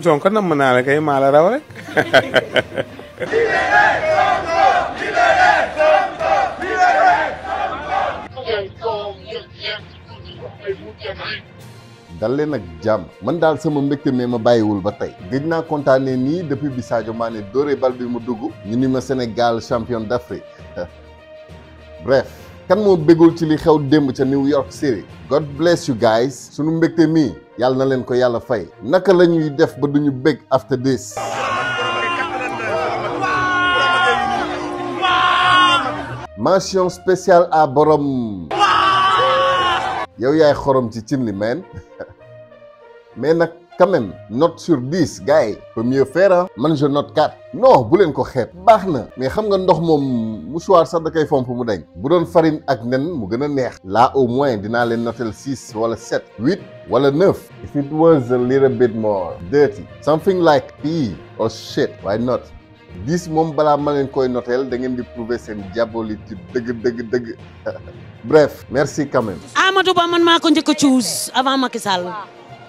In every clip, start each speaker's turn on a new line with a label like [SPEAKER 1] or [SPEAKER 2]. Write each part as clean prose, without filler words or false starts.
[SPEAKER 1] Sonko nam naa la kay maa la raw rek.
[SPEAKER 2] dal leen ak jàmm man daal sama mbégte mais ma bàyyiwul ba tey gëj naa kontaanee nii depuis bi Sadio Mané dóore bal bi mu dugg ñu ni ma Sénégal champion d'Afrique bref kan moo bégul ci li xew démb ca New York City. God bless you guys. Sunu mbégte mii yàlla na leen ko yàlla fay. naka la ñuy def ba duñu bég after this. mention spéciale à borom. yow yaay xorom ci cin li meen. mais nag quand même note sur 10 gars yi peut mieux faire ah. man je note 4. non bu leen ko xeeb baax na mais xam nga ndox moom mouchoir sax da koy fomp mu dañ bu doon farine ak nen mu gën a neex. là au moins dinaa leen notel 6 wala 7 8 wala 9. if it was a little bit more dirty something like pee or shit why not 10 moom balaa ma leen koy notel da ngeen di prouver seen diabolitude dëgg. bref merci quand même.
[SPEAKER 3] Amadou Ba man maa ko njëkk a choose avant Macky Sall.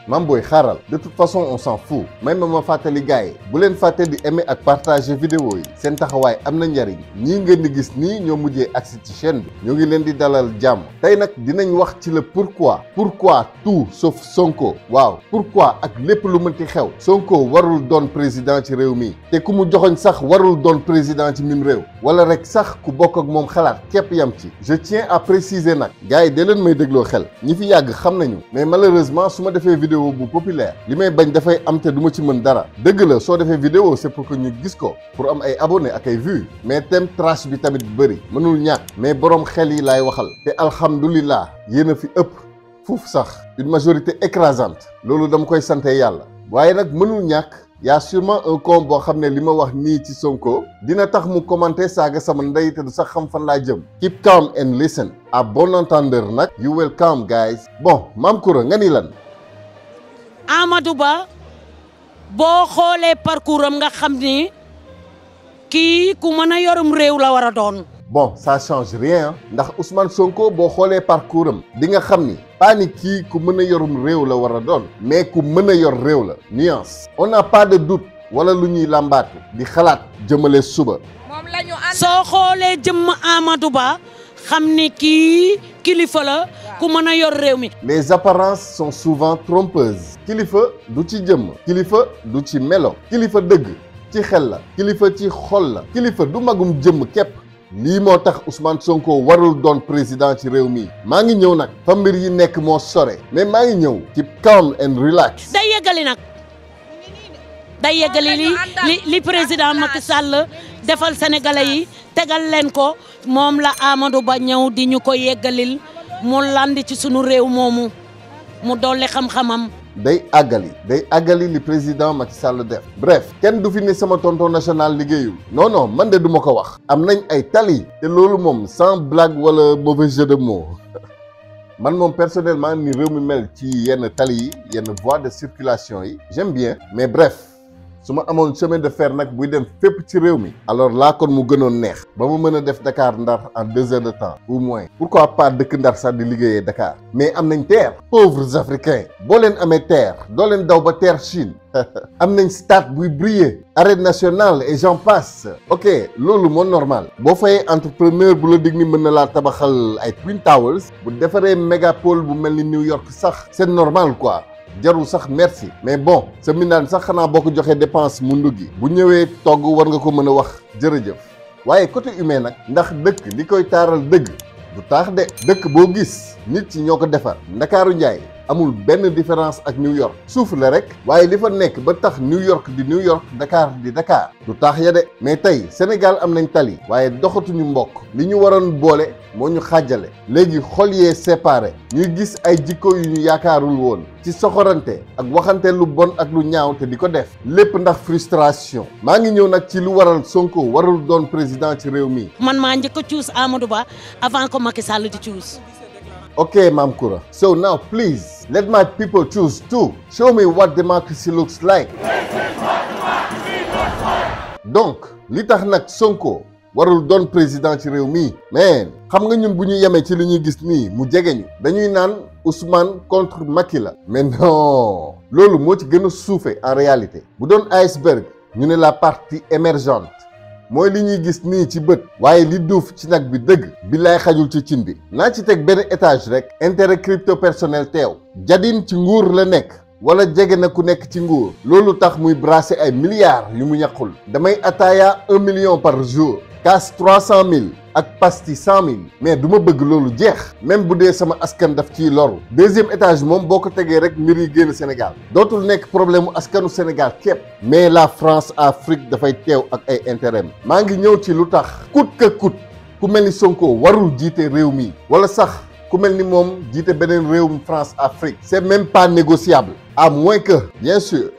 [SPEAKER 2] Mam boy xaaral de toute façon on s'en fout may ma fàttali gars yi bu leen fàtte di aimer ak partager vidéo yi seen taxawaay am na njariñ ñii ngeen di gis nii ñoo mujjee agsi ci chaîne bi ñoo ngi leen di dalal jàmm tey nag dinañ wax ci le pourquoi tout sauf Sonko waaw pourquoi ak lépp lu mënti xew Sonko warul doon président ci réew mi te ku mu joxoñ sax warul doon président ci mim réew wala rek sax ku bokk ak moom xalaat képp yam ci je tiens à préciser nag gars yi da leen may dégloo xel ñi fi yàgg xam nañu mais malheureusement su ma defee vidéo bu populaire li may bañ dafay am te du ma ci mën dara dëgg la soo defee vidéo c'est pour que ñu gis ko pour am ay abonnés ak ay vues mais thème trash bi tamit bëri mënul ñàkk mais borom xel yi laay waxal te alhamdulilah yéen a fi ëpp fuuf sax une majorité écrasante loolu dama koy sante yàlla waaye nag mënul ñàkk y a sûrement un con boo xam ne li ma wax nii ci Sonko dina tax mu commenter saaga sama ndey te du sax xam fan laa jëm keep calm and listen à bon entendeur nag you welcome guys bon Mame Coura nga ni lan
[SPEAKER 3] Amadou Ba boo xoolee parcours am nga xam ni kii ku mën a yorum réew la war a doon.
[SPEAKER 2] bon ça change rien ndax Ousmane Sonko boo xoolee parcours am di nga xam ni pas ni kii ku mën a yorum réew la war a doon mais ku mën a yor réew la nuance. on n'a pas de doute wala lu ñuy làmbaatu di xalaat jëmale suba.
[SPEAKER 4] moom la ñu ànd.
[SPEAKER 3] soo xoolee jëmm Amadou Ba xam ni kii kilifa la ku mën a yor réew mi.
[SPEAKER 2] les apparences sont souvent trompeuses. kilifa du ci jëmm. kilifa du ci melo. kilifa dëgg ci xel la. kilifa ci xol la. kilifa du magum jëmm képp. lii moo tax Ousmane Sonko warul doon président ci réew mi. maa ngi ñëw nag. fa mbir yi nekk moo sore. mais maa ngi ñëw. keep calm and relax.
[SPEAKER 3] day yeggali nag. day yeggali li président Macky Sall defal sénégalais yi tegal leen ko moom la Amadou Ba ñëw di ñu ko yeggalil mu landi ci sunu réew moomu mu dolli xam-xamam.
[SPEAKER 2] day àggali li président Macky Sall def. bref kenn du fi ne sama tonton national liggéeyul. non man de du ma ko wax. am nañ ay tali. te loolu moom sans blague wala mauvais jeu de mots. man moom personnellement ni réew mi mel ci yenn tali yi yenn voies de circulation yi j'aime bien mais bref. su ma amoon chemin de fer nag buy dem fépp ci réew mi alors laa kon mu gënoon neex ba mu mën a def Dakar Ndar en 2 heures de temps au moins pourquoi pas dëkk Ndar sax di liggéeyee Dakar mais am nañ terre pauvres africains boo leen amee terre doo leen daw ba terre Chine am nañ stade buy briller arène nationale et j'en passe ok loolu moo normal boo fayee entrepreneur bu la dig ni mën na laa tabaxal ay Twin Towers bu defaree mégapole bu mel ni New York sax c'est normal quoi jarul sax merci mais bon sa mindaan sax xanaa boo ko joxee dépense mu nduggi bu ñëwee togg war nga ko mën a wax jërëjëf waaye côté humain nag ndax dëkk li koy taaral dëgg du taax de dëkk boo gis nit ci ñoo ko defar Ndakaaru njaay amul benn différence ak New York suuf la rek waaye li fa nekk ba tax New York di New York Dakar di Dakar du taax ya de mais tey Sénégal am nañ tali waaye doxatuñu mbokk li ñu waroon boole moo ñu xaajale léegi xol yee séparé ñuy gis ay jikko yu ñu yaakaarul woon ci soxorante ak waxante lu bon ak lu ñaaw te di ko def lépp ndax frustration maa ngi ñëw nag ci lu waral Sonko warul doon président ci réew mi.
[SPEAKER 3] man maa njëkk a choose Amadou Ba avant que Macky Sall di choose.
[SPEAKER 2] Okay, Mame Coura. So now, please, let my people choose too. Show me what democracy looks like. Donc, li tax nag Sonko warul doon président ci réew mi. mais xam nga ñun bu ñu yemee ci li ñuy gis nii mu jege ñu dañuy naan Ousmane contre Macky la. mais non loolu moo ci gën a suufe en réalité. bu doon iceberg ñu ne la partie émergente mooy li ñuy gis nii ci bët, waaye li duuf ci nag bi dëgg bi lay xajul ci cin bi. naa ci teg benn étage rek intérêt crypto personnel teew. Diadine ci nguur la nekk wala jege na ku nekk ci nguur, loolu tax muy brasser ay milliards yu mu ñaqul. damay ataaya 1 million par jour, kaas 300 000 ak pasti 100 000, mais du ma bëgg loolu jeex même bu dee sama askan daf ciy loru. deuxième étage moom boo ko tegee rek mbir yi génn Sénégal dootul nekk problème mu askanu Sénégal képp, mais la France Afrique dafay teew ak ay intérêt. maa ngi ñëw ci lu tax coûte que coûte ku mel ni Sonko warul jiite réew mi, wala sax ku mel ni moom jiite beneen réewum France Afrique. c'est même pas négociable, à moins que bien sûr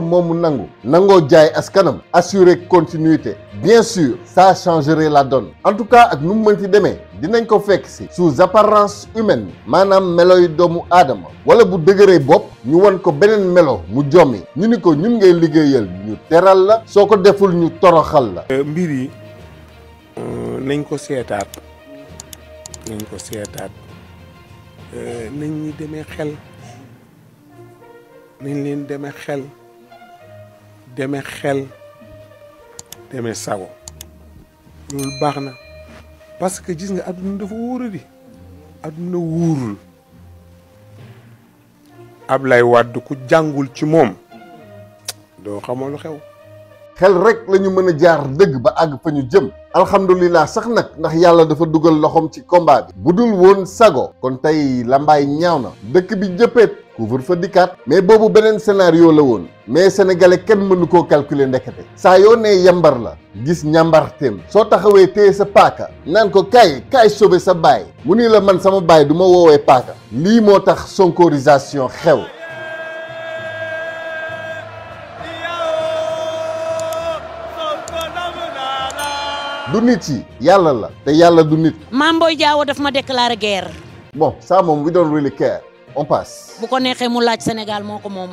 [SPEAKER 2] moom mu nangoo jaay askanam, assurer continuité. bien sûr ça changerait la donne. en tout cas ak nu mu mënti demee dinañ ko fekk si sous apparence humaine, maanaam meloy doomu aadama, wala bu dëgëree bopp ñu wan ko beneen melo mu jommi, ñu ni ko ñun ngay liggéeyal ñu teral la, soo ko deful ñu toroxal la.
[SPEAKER 1] mbir yi nañ ko seetaat nañ ñi demee xel, nañ leen demee xel demee sago. loolu baax na parce que gis nga adduna dafa wóoradi, adduna wóorul. Ablaye Wade ku jàngul ci moom doo xamoo lu xew.
[SPEAKER 2] xel rek la ñu mën a jaar dëgg ba àgg fa ñu jëm. alhamdulilah sax nag ndax yàlla dafa dugal loxoom ci combat bi. bu dul woon sago kon tey lambaay ñaaw na, dëkk bi jëppeet, couvre-feu dikkaat. mais boobu beneen scénario la woon, mais sénégalais kenn mënu koo calculer ndekete. saa yoo nee yambar la gis ñambarteem. soo taxawee téye sa paaka naan ko kaay sauver sa baay, mu ni la man sama baay du ma woowee paaka. lii moo tax sonkorisation xew. du nit yi yàlla la, te yàlla du nit.
[SPEAKER 3] Mame Boye Diao daf ma déclarer guerre.
[SPEAKER 2] bon ça moom we don't really care, on passe.
[SPEAKER 3] bu ko neexee mu laaj Sénégal moo ko moom,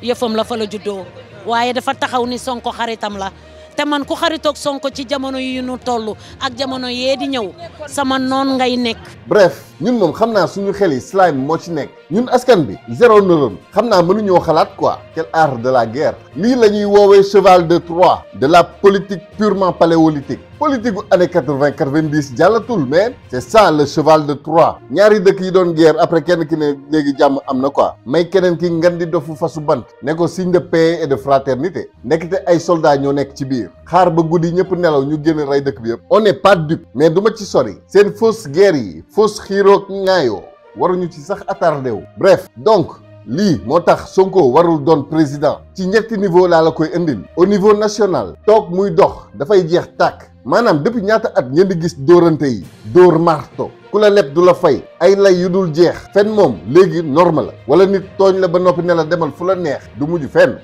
[SPEAKER 3] yëfam la fa la juddoo, waaye dafa taxaw ni Sonko xaritam la. te man ku xaritoog Sonko ci jamono yi ñu toll ak jamono yee di ñëw sama noon ngay nekk.
[SPEAKER 2] bref ñun moom xam naa suñu xel yi slime moo ci nekk. ñun askan bi zéro neurone, xam naa mënuñoo xalaat quoi. quel art de la guerre. lii la ñuy woowee cheval de Troie de la politique purement paléolithique. politique gu année 80-90 jàllatul, mais c'est ça le cheval de Troie. ñaari dëkk yi doon guerre après kenn ki ne léegi jàmm am na quoi, may keneen ki ngan di dofu fasu bant ne ko signe de paix et de fraternité. nekkte ay soldats ñoo nekk ci biir. xaar ba guddi ñëpp nelaw ñu génn rey dëkk bi yëpp. on n'est pas dupe, mais du ma ci sori. seen fausse guerre yi, fausse xiiroo ŋaayoo waruñu ci sax attardé wu. bref donc lii moo tax Sonko warul doon président. ci ñetti niveau laa la koy indil. au niveau national toog muy dox dafay jeex tàkk. maanaam depuis ñaata at ngeen di gis dóorante yi, dóor marto, ku la leb du la fay, ay lay yu dul jeex. fen moom léegi norme la. wala nit tooñ la ba noppi ne la demal fu la neex, du mujj fenn.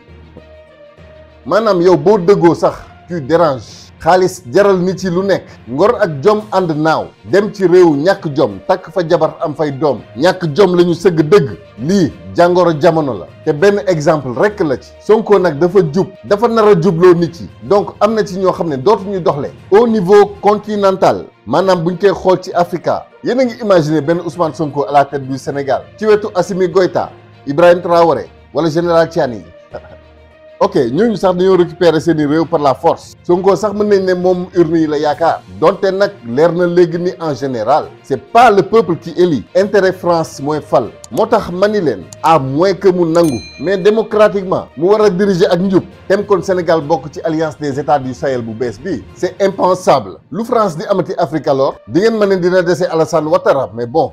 [SPEAKER 2] maanaam yow boo dëggoo sax tu déranges. xaalis jaral nit ci lu nekk. ngor ak jom ànd naaw. dem ci réew ñàkk jom takk fa jabar am fay doom. ñàkk jom la ñu sëgg dëgg. lii jàngoro jamono la. te benn exemple rekk la ci. Sonko nag dafa jub. dafa nar a jubloo nit yi. donc am na ci ñoo xam ne dootuñu doxle. au niveau continental. maanaam buñ koy xool ci Africa. yéen a ngi imaginer benn Ousmane Sonko à la tête du Sénégal. ci wetu Assimi Goïta, Ibrahima Traoré wala général Tiani yi. ok ñooñu sax dañoo récupérer seeni réew par la force. Sonko sax mën nañ ne moom urne yi la yaakaar. donte nag leer na léegi ni en général c'est pas le peuple qui élit. intérêt France mooy fal. moo tax mani leen à moins que mu nangu. mais démocratiquement mu war a diriger ak njub. tem kon Sénégal bokk ci alliance des états du Sahel bu bees bi. c'est impensable. lu France di amati Afrique alors. di ngeen mën ne dina dese Alassane Ouattara mais bon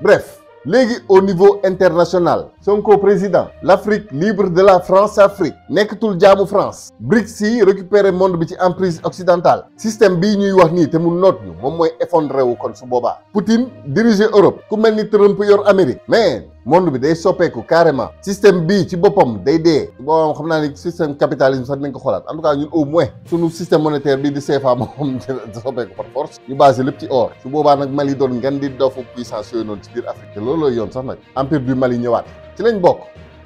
[SPEAKER 2] bref. léegi au niveau international Sonko président. l'Afrique libre de la France-Afrique nekkatul jaamu France. BRICS yi récupérer monde bi ci emprise occidentale. système bii ñuy wax nii te mu noot ñu moom mooy effondré wu kon su boobaa. Poutine diriger Europe. ku mel ni Trump yor Amérique. mais monde bi day soppeeku carrément. système bii ci boppam day dee. bon xam naa ni système capitalisme sax dinañ ko xoolaat en tout cas ñun au moins sunu système monétaire bii di CFA moom soppeeku par force. ñu basé lépp ci or. su boobaa nag Mali doon ngan di dofu puissance yooyu noonu ci biir Afrique te looloo yoon sax nag. empire du Mali ñëwaat ci lañ bokk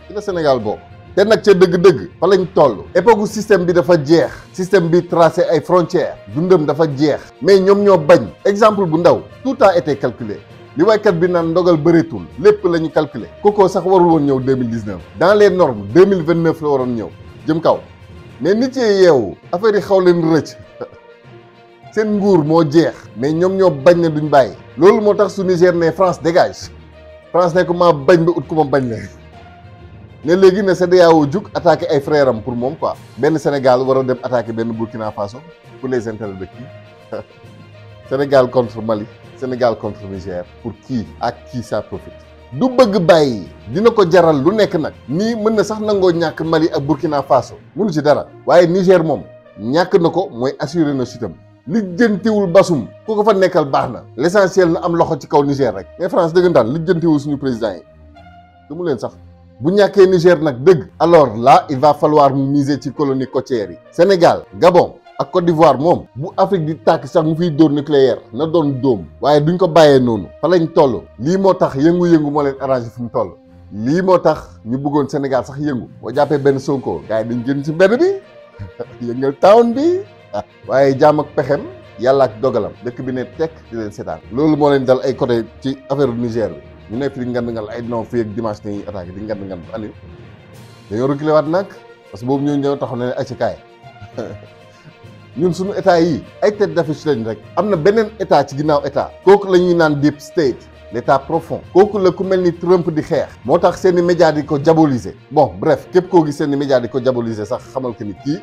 [SPEAKER 2] ci la Sénégal bokk. te nag ca dëgg-dëgg fa lañ toll. époque système bi dafa jeex. système bi tracé ay frontières. dundam dafa jeex. mais ñoom ñoo bañ. exemple bu ndaw tout a été calculé. li waykat bi naan ndogal bëreetul lépp la ñu calculer koko sax warul woon ñëw 2019 dans les normes 2029 la waroon ñëw jëm kaw mais nit yi yeewu affaire yi xaw leen rëcc seen nguur moo jeex mais ñoom ñoo bañ ne duñ bàyyi loolu moo tax su Niger ne France dégage France ne ko maa bañ ba ut ku ma bañ la ne léegi ne CEDEAO jug attaqué ay frères am pour moom quoi benn Sénégal war a dem attaqué benn Burkina Faso pour les intérêts de qui Sénégal contre Mali Sénégal contre Niger pour qui ak qui ça profite du bëgg bàyyi dina ko jaral lu nekk nag nii mën na sax nangoo ñàkk Mali ak Burkina Faso mënu ci dara waaye Niger moom ñàkk na ko mooy assuré na chutam lijjantiwul basum ku ko fa nekkal baax na l'essentiel na am loxo ci kaw Niger rek mais France dëggantaan lijjantiwul suñu président yi du mu leen sax bu ñàkkee Niger nag dëgg alors là il va falloir mu miser ci colonie côtière yi Sénégal Gabon ak Côte d'Ivoire moom bu Afrique di tàkk sax mu fiy dóor nucléaire na doon dóom waaye duñ ko bàyyee noonu fa lañ toll lii moo tax yëngu-yëngu moo leen arrangé fu mu toll lii moo tax ñu bëggoon Sénégal sax yëngu boo jàppee benn Sonko gars yi dañ jën ci mbedd bi yëngal town bi waaye jaam ak pexem yàlla ak dogalam dëkk bi ne tekk di leen seetaan loolu moo leen dal ay côté ci affaire Niger bi ñu nekk fi di ngand ngal ay non fii ak dimanche nañuy attaqué di ngand ngal ani dañoo reculé waat nag parce que boobu ñoo ñëw taxaw ne ay ci kaay ñun suñu état yi ay tête d'affiche lañ rek am na beneen état ci ginnaaw état kooku la ñuy naan deep state l'état profond kooku la ku mel ni Trump di xeex moo tax seen i média di ko diaboliser bon bref képp koo gis seen i média di ko diaboliser sax xamal que ni kii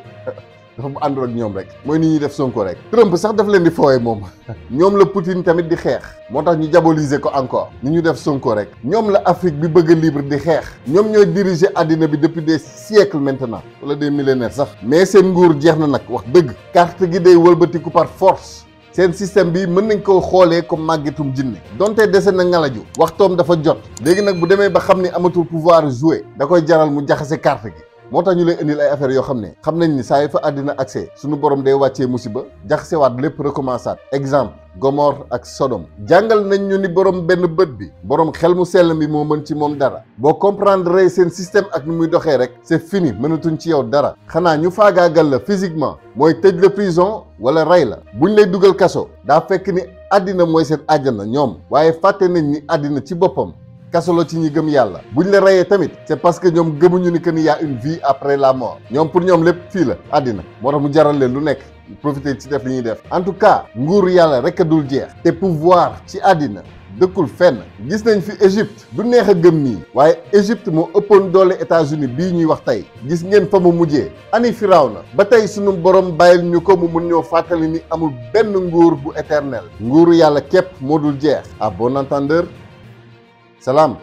[SPEAKER 2] dafa bu àndul ak ñoom rek mooy ni ñuy def Sonko rek Trump sax daf leen di fooye moom ñoom la Poutine tamit di xeex moo tax ñu diaboliser ko encore ni ñu def Sonko rek ñoom la Afrique bi bëgg a libre di xeex ñoom ñooy diriger àddina bi depuis des siècles maintenant wala des millénaires sax mais seen nguur jeex na nag wax dëgg carte gi day wëlbatiku par force seen système bi mën nañ ko xoolee comme màggetum jinne donte dese na ngalaju waxtoom dafa jot léegi nag bu demee ba xam ni amatul pouvoir jouer da koy jaral mu jaxase carte gi moo tax ñu lay indil ay affaires yoo xam ne xam nañ ni saa yu fa àddina accès suñu borom day wàccee musiba jaxasewaat lépp recommençaat exemple Gomor ak Sodome jàngal nañ ñu ni borom benn bët bi borom xel mu sell mi moo mën ci moom dara boo comprendre seen système ak ni muy doxee rek c'est fini mënatuñ ci yow dara xanaa ñu faagaagal la physiquement mooy tëj la prison wala rey la buñ lay dugal kaso daa fekk ni àddina mooy seen àjjana ñoom waaye fàtte nañ ni àddina ci boppam kaso la ci ñi gëm yàlla buñ la reyee tamit c'est parce que ñoom gëmuñu ni que ni y a une vie après la mort ñoom pour ñoom lépp fii la àddina moo tax mu jaral leen lu nekk profiter ci def li ñuy def en tout cas nguur yàlla rek a dul jeex te pouvoir ci àddina dëkkul fenn gis nañ fi Égypte du neex a gëm nii waaye Égypte moo ëppoon doole États-Unis bii ñuy wax tey gis ngeen fa mu mujjee ani Firawna ba tey sunu borom bàyyil ñu ko mu mun ñoo fàttali ni amul benn nguur bu éternel nguuru yàlla képp moo dul jeex à bon entendeur salaam